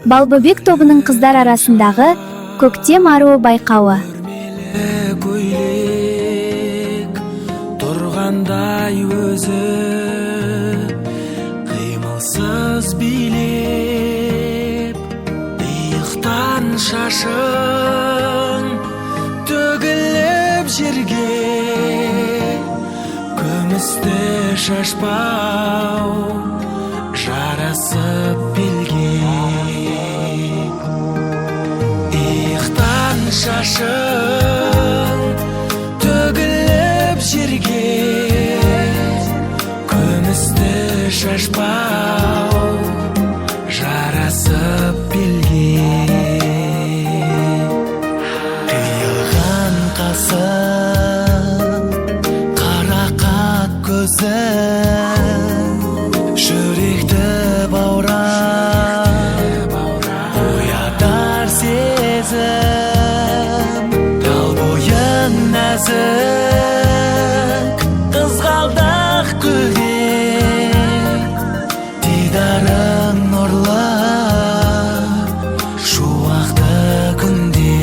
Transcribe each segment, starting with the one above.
Балбөбек тобының қыздар арасындағы көктем аруы байқауы. Көйлек тұрғандай өзі қимылсыз билеп, иықтан шашың төгіліп жерге, күмісті шашпау жарасып белге. Иықтан шашың төгіліп жерге, күмісті шашпау жарасып белге. Қиылған қасың, қарақат көзің, жүректі баурап оятар сезім. Тал бойың нәзік, қызғалдақ гүлден, дидарың нұрлы шуақты күнде.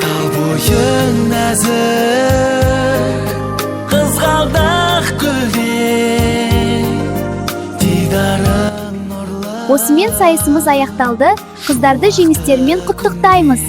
Тал бойың нәзік, қызғалдақ гүлден, дидарың нұрлы. Осымен сайысымыз аяқталды. Қыздарды жеңістерімен құттықтаймыз.